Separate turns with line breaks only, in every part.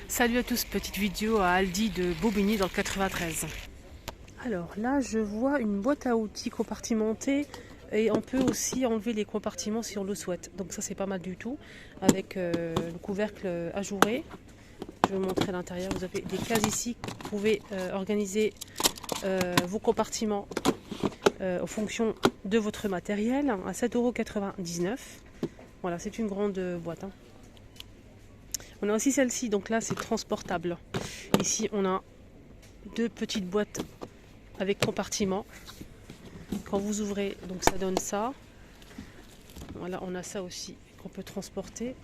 Salut à tous, petite vidéo à Aldi de Bobigny dans le 93. Alors là je vois une boîte à outils compartimentée et on peut aussi enlever les compartiments si on le souhaite. Donc ça c'est pas mal du tout avec le couvercle ajouré. Je vais vous montrer l'intérieur. Vous avez des cases ici. Vous pouvez organiser vos compartiments en fonction de votre matériel à 7,99 €. Voilà, c'est une grande boîte. On a aussi celle-ci, donc là c'est transportable. Ici on a deux petites boîtes avec compartiment. Quand vous ouvrez, donc ça donne ça. Voilà, on a ça aussi qu'on peut transporter.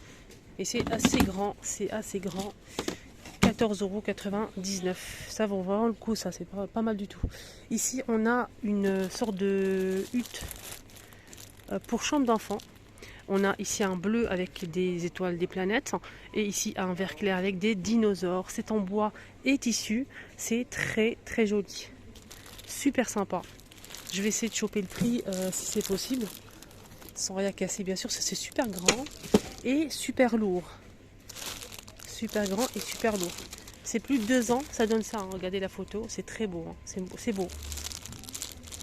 Et c'est assez grand, 14,99 €. Ça vaut vraiment le coup, ça c'est pas mal du tout. Ici on a une sorte de hutte pour chambre d'enfant. On a ici un bleu avec des étoiles, des planètes, et ici un vert clair avec des dinosaures. C'est en bois et tissu, c'est très très joli, super sympa. Je vais essayer de choper le prix si c'est possible, sans rien casser bien sûr. C'est super grand et super lourd, super grand et super lourd. C'est plus de 2 ans, ça donne ça, hein. Regardez la photo, c'est très beau, hein. C'est beau.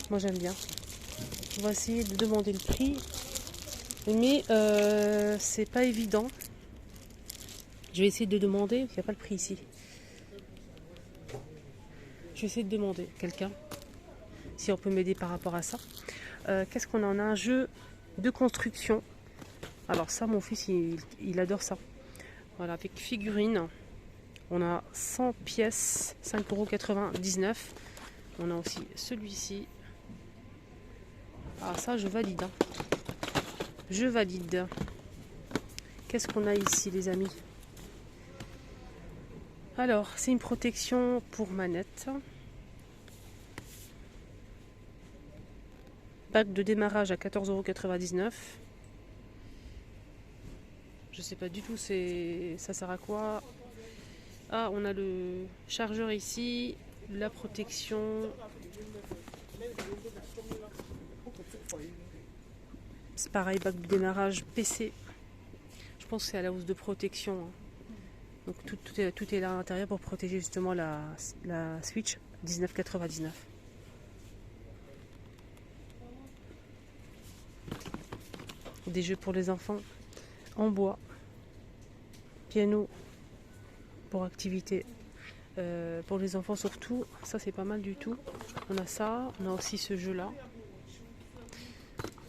Moi j'aime bien. On va essayer de demander le prix. Mais c'est pas évident. Je vais essayer de demander, il n'y a pas le prix ici. Je vais essayer de demander quelqu'un si on peut m'aider par rapport à ça. Qu'est-ce qu'on en a? Un jeu de construction. Alors ça, mon fils, il adore ça. Voilà, avec figurines. On a 100 pièces, 5,99 €. On a aussi celui-ci. Ah ça, je valide, hein. Je valide. Qu'est-ce qu'on a ici, les amis? Alors, c'est une protection pour manette. Bac de démarrage à 14,99 €. Je sais pas du tout ça sert à quoi. Ah, on a le chargeur ici, la protection. C'est pareil, bac de démarrage PC. Je pense que c'est à la housse de protection, hein. Donc tout est là à l'intérieur pour protéger justement la Switch, 19,99 €. Des jeux pour les enfants en bois, piano pour activité pour les enfants surtout. Ça c'est pas mal du tout. On a ça, on a aussi ce jeu là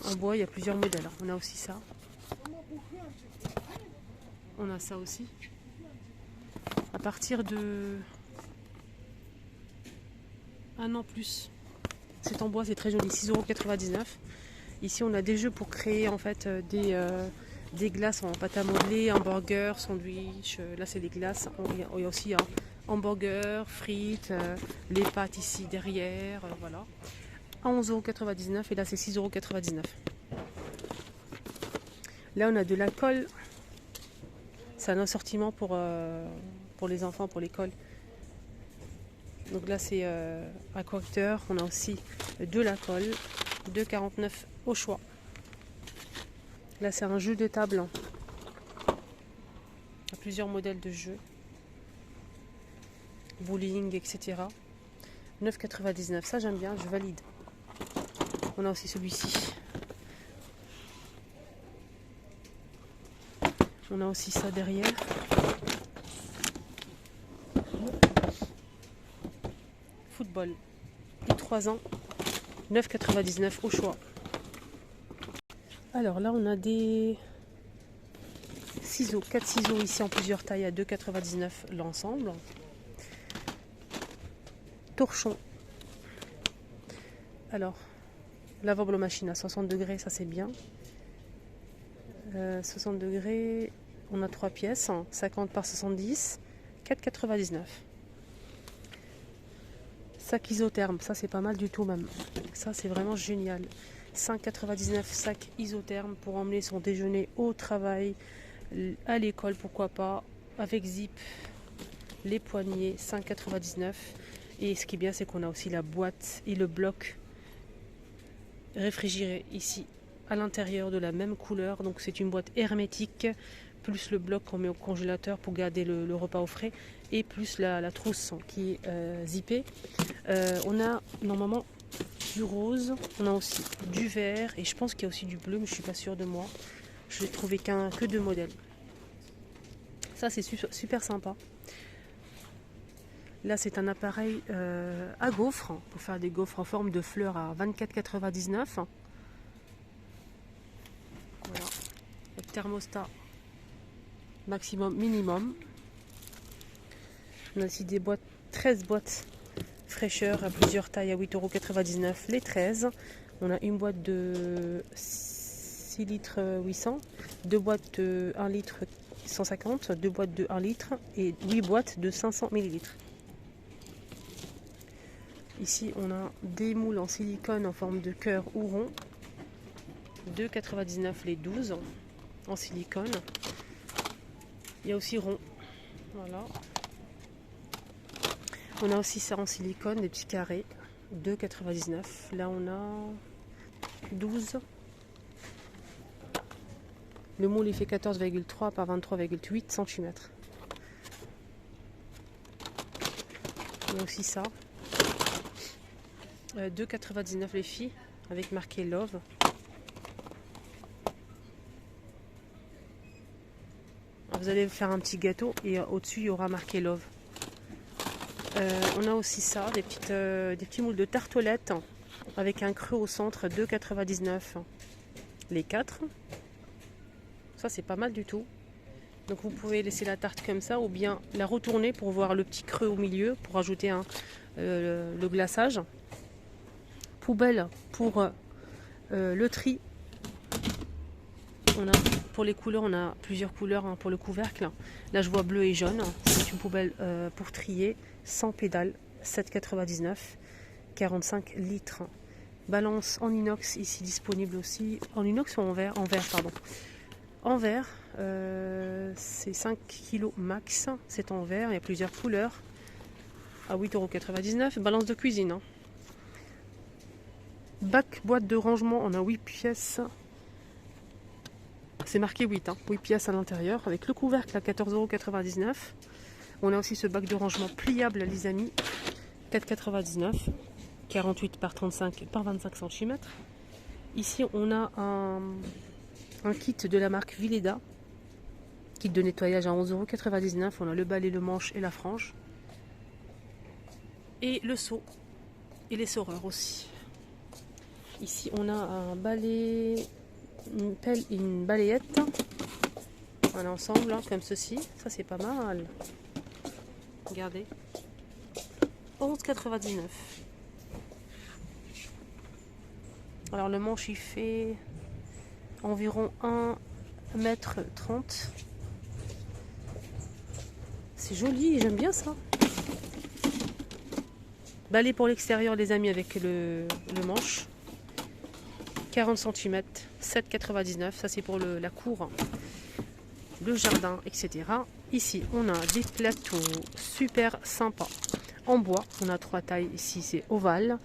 en bois. Il y a plusieurs modèles. On a aussi ça, on a ça aussi à partir de 1 an plus. C'est en bois, c'est très joli, 6,99 €. Ici on a des jeux pour créer en fait des glaces en pâte à modeler, hamburger, sandwich. Là c'est des glaces. Il y a aussi hamburger, frites, les pâtes ici derrière, voilà. À 11,99 € et là c'est 6,99 €. Là on a de la colle. C'est un assortiment pour les enfants, pour l'école. Donc là c'est un correcteur. On a aussi de la colle, 2,49 € au choix. Là c'est un jeu de table. Il y a plusieurs modèles de jeux. Bowling, etc. 9,99 €. Ça j'aime bien, je valide. On a aussi celui-ci. On a aussi ça derrière. Football. Plus de 3 ans. 9,99 € au choix. Alors là on a des ciseaux, 4 ciseaux ici en plusieurs tailles à 2,99 € l'ensemble. Torchon. Alors, lavable aux machines à 60 degrés, ça c'est bien. 60 degrés, on a 3 pièces, 50 par 70, 4,99 €. Sac isotherme, ça c'est pas mal du tout même. Ça c'est vraiment génial. 5,99 € sac isotherme pour emmener son déjeuner au travail, à l'école pourquoi pas, avec zip, les poignées, 5,99 €. Et ce qui est bien c'est qu'on a aussi la boîte et le bloc réfrigéré ici à l'intérieur de la même couleur. Donc c'est une boîte hermétique plus le bloc qu'on met au congélateur pour garder le repas au frais, et plus la trousse qui est zippée. On a normalement du rose, on a aussi du vert, et je pense qu'il y a aussi du bleu, mais je suis pas sûre de moi. Je n'ai trouvé que 2 modèles. Ça c'est super sympa. Là c'est un appareil à gaufres, pour faire des gaufres en forme de fleurs à 24,99 €. Voilà, le thermostat maximum minimum. On a aussi des boîtes, 13 boîtes fraîcheur à plusieurs tailles à 8,99 € les 13. On a une boîte de 6 litres 800, 2 boîtes de 1 litre 150, 2 boîtes de 1 litre et 8 boîtes de 500 ml. Ici on a des moules en silicone en forme de cœur ou rond, 2,99 € les 12 en silicone. Il y a aussi rond, voilà. On a aussi ça en silicone, des petits carrés, 2,99 €. Là on a 12. Le moule il fait 14,3 par 23,8 cm. Il y a aussi ça. 2,99 € les filles, avec marqué Love. Vous allez faire un petit gâteau et au-dessus il y aura marqué Love. On a aussi ça, des petits moules de tartelettes avec un creux au centre, 2,99 € les 4. Ça c'est pas mal du tout. Donc vous pouvez laisser la tarte comme ça ou bien la retourner pour voir le petit creux au milieu pour ajouter le glaçage. Poubelle pour le tri. Pour les couleurs, on a plusieurs couleurs pour le couvercle. Là je vois bleu et jaune. C'est une poubelle pour trier, sans pédale, 7,99 €, 45 litres. Balance en inox ici disponible aussi. En inox ou en verre? En verre, pardon. En verre, c'est 5 kg max. C'est en verre, il y a plusieurs couleurs. À 8,99 €. Balance de cuisine. Bac, boîte de rangement, on a 8 pièces. C'est marqué 8, 8 pièces à l'intérieur, avec le couvercle à 14,99 €. On a aussi ce bac de rangement pliable, les amis, 4,99 €, 48 par 35 par 25 cm. Ici, on a un kit de la marque Vileda, kit de nettoyage à 11,99 €. On a le balai, le manche et la frange. Et le seau, et les soreurs aussi. Ici, on a un balai, une pelle et une balayette. Voilà, ensemble, comme ceci. Ça, c'est pas mal. Regardez. 11,99 €. Alors, le manche, il fait environ 1,30 m. C'est joli, j'aime bien ça. Balai pour l'extérieur, les amis, avec le manche. 40 cm, 7,99 €. Ça, c'est pour la cour, le jardin, etc. Ici, on a des plateaux super sympas en bois. On a 3 tailles. Ici, c'est ovale.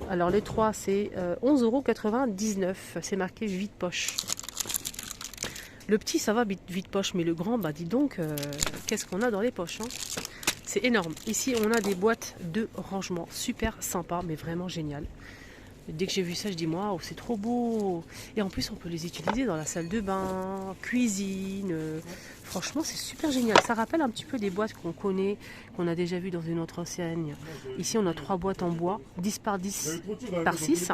Alors, les 3, c'est 11,99 €. C'est marqué vide poche. Le petit, ça va vide poche, mais le grand, bah dis donc, qu'est-ce qu'on a dans les poches, hein. C'est énorme. Ici, on a des boîtes de rangement super sympa, mais vraiment génial. Dès que j'ai vu ça, je dis moi, oh, c'est trop beau. Et en plus, on peut les utiliser dans la salle de bain, cuisine. Franchement, c'est super génial. Ça rappelle un petit peu des boîtes qu'on connaît, qu'on a déjà vues dans une autre enseigne. Ici, on a 3 boîtes en bois, 10 par 10 par 6.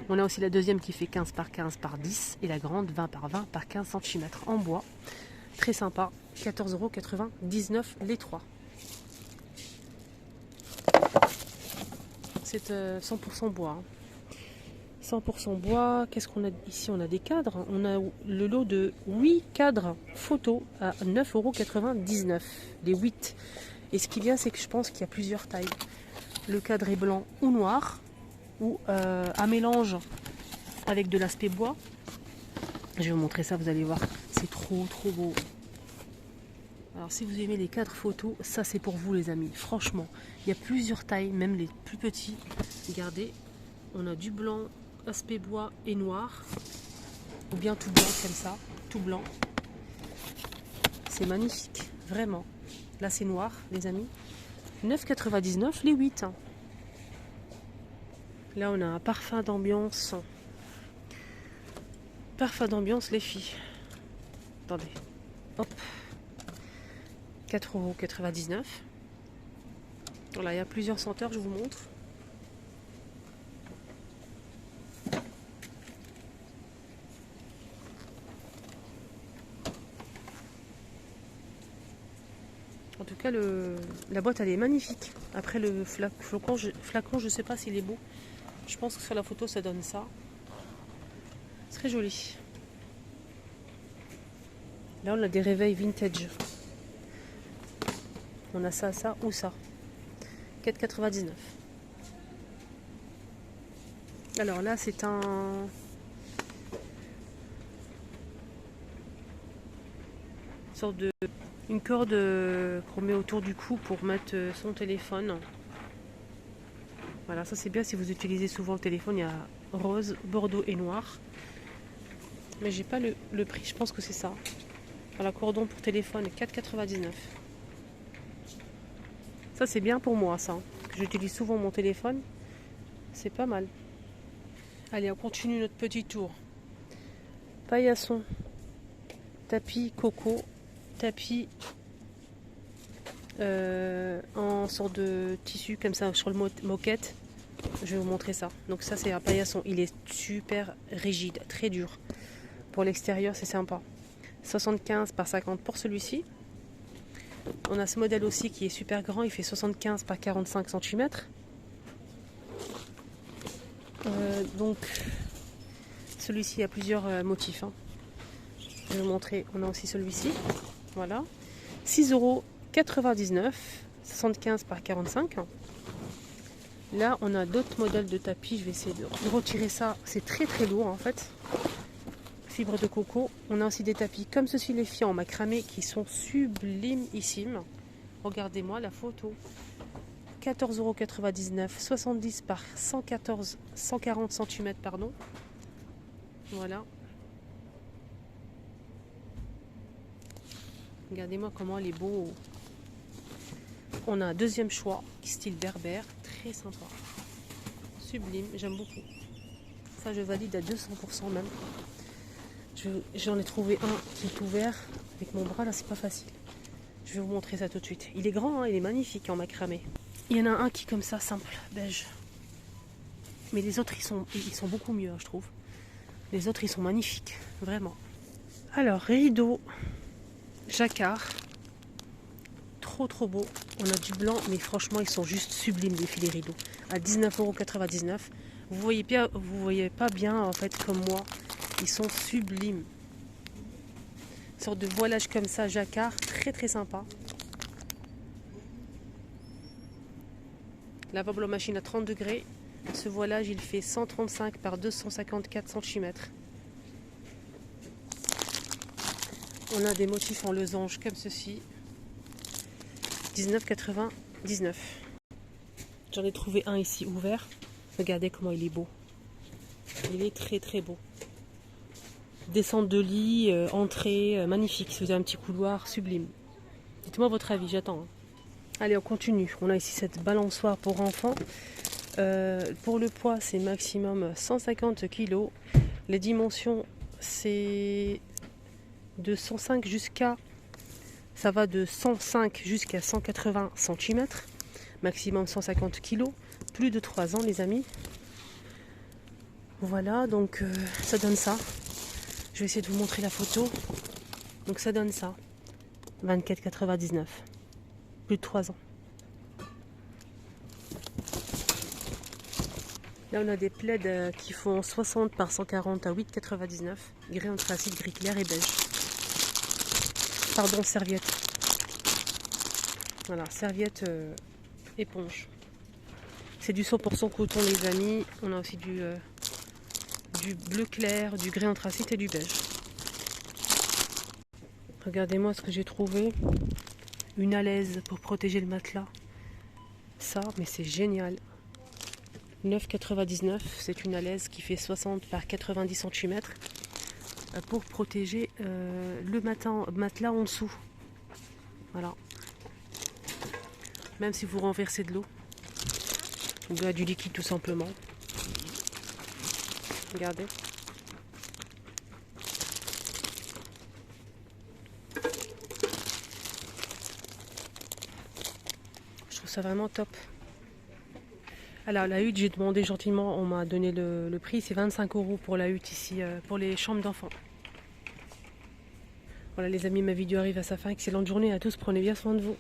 On a aussi la deuxième qui fait 15 par 15 par 10 et la grande 20 par 20 par 15 cm en bois. Très sympa. 14,99 € les 3. C'est 100% bois. 100% bois. Qu'est-ce qu'on a ici? On a des cadres. On a le lot de 8 cadres photos à 9,99 €. Les 8. Et ce qui est bien, c'est que je pense qu'il y a plusieurs tailles. Le cadre est blanc ou noir, ou un mélange avec de l'aspect bois. Je vais vous montrer ça, vous allez voir. C'est trop beau. Alors si vous aimez les cadres photos, ça c'est pour vous les amis. Franchement, il y a plusieurs tailles, même les plus petits. Regardez, on a du blanc, aspect bois et noir. Ou bien tout blanc comme ça, tout blanc. c'est magnifique, vraiment. Là c'est noir les amis. 9,99 les 8. Là on a un parfum d'ambiance. Parfum d'ambiance les filles. Attendez. Hop. 4,99 €. Voilà, il y a plusieurs senteurs, je vous montre. En tout cas, la boîte, elle est magnifique. Après, le flacon, je ne sais pas s'il est beau. Je pense que sur la photo, ça donne ça. Très joli. Là, on a des réveils vintage. On a ça, ça ou ça. 4,99 €. Alors là, c'est une corde qu'on met autour du cou pour mettre son téléphone. Voilà, ça c'est bien si vous utilisez souvent le téléphone. Il y a rose, bordeaux et noir. Mais j'ai pas le prix, je pense que c'est ça. Voilà, cordon pour téléphone, 4,99 €. Ça c'est bien pour moi, ça. Que j'utilise souvent mon téléphone. C'est pas mal. Allez, on continue notre petit tour. Paillasson, tapis coco, tapis en sorte de tissu comme ça sur le moquette. Je vais vous montrer ça. Donc ça c'est un paillasson. Il est super rigide, très dur. Pour l'extérieur c'est sympa. 75 par 50 pour celui-ci. On a ce modèle aussi qui est super grand. Il fait 75 par 45 cm. Donc celui-ci a plusieurs motifs. Je vais vous montrer. On a aussi celui-ci. Voilà. 6,99 €. 75 par 45. Là, on a d'autres modèles de tapis. Je vais essayer de retirer ça. C'est très très lourd en fait. Fibre de coco. On a aussi des tapis comme ceci les filles en macramé qui sont sublimissimes. Regardez-moi la photo. 14,99 €. 70 par 140 cm. Pardon. Voilà. Regardez-moi comment il est beau. On a un deuxième choix, style berbère, très sympa. Sublime, j'aime beaucoup. Ça, je valide à 200% même. J'en ai trouvé un qui est ouvert avec mon bras, là, c'est pas facile. Je vais vous montrer ça tout de suite. Il est grand, hein, il est magnifique en macramé. Il y en a un qui est comme ça, simple, beige. Mais les autres, ils sont beaucoup mieux, hein, je trouve. Les autres, ils sont magnifiques, vraiment. Alors, rideau jacquard. Trop beau. On a du blanc, mais franchement, ils sont juste sublimes, les filets rideaux. À 19,99 €. Vous voyez pas bien, en fait, comme moi. Ils sont sublimes. Une sorte de voilage comme ça, jacquard, très sympa. Lavable en machine à 30 degrés. Ce voilage, il fait 135 par 254 cm. On a des motifs en losange comme ceci. 19,99 €. J'en ai trouvé un ici ouvert. Regardez comment il est beau. Il est très beau. Descente de lit, entrée, magnifique. Si vous avez un petit couloir, sublime. Dites-moi votre avis, j'attends. Hein. Allez, on continue. On a ici cette balançoire pour enfants. Pour le poids, c'est maximum 150 kg. Les dimensions, c'est de 105 jusqu'à... Ça va de 105 jusqu'à 180 cm. Maximum 150 kg. Plus de 3 ans, les amis. Voilà, donc ça donne ça. Je vais essayer de vous montrer la photo. Donc ça donne ça. 24,99 €. Plus de 3 ans. Là, on a des plaids qui font 60 par 140 à 8,99 €. Gris anthracite, gris clair et beige. Pardon, serviette. Voilà, serviette éponge. C'est du 100% coton, les amis. On a aussi du bleu clair, du gris anthracite et du beige. Regardez-moi ce que j'ai trouvé. Une alaise pour protéger le matelas. Ça, mais c'est génial. 9,99 €. C'est une alaise qui fait 60 par 90 cm pour protéger le matelas en dessous. Voilà. Même si vous renversez de l'eau. Ou du liquide tout simplement. Regardez. Je trouve ça vraiment top. Alors la hutte, j'ai demandé gentiment, on m'a donné le prix, c'est 25 € pour la hutte ici, pour les chambres d'enfants. Voilà les amis, ma vidéo arrive à sa fin. Excellente journée à tous, prenez bien soin de vous.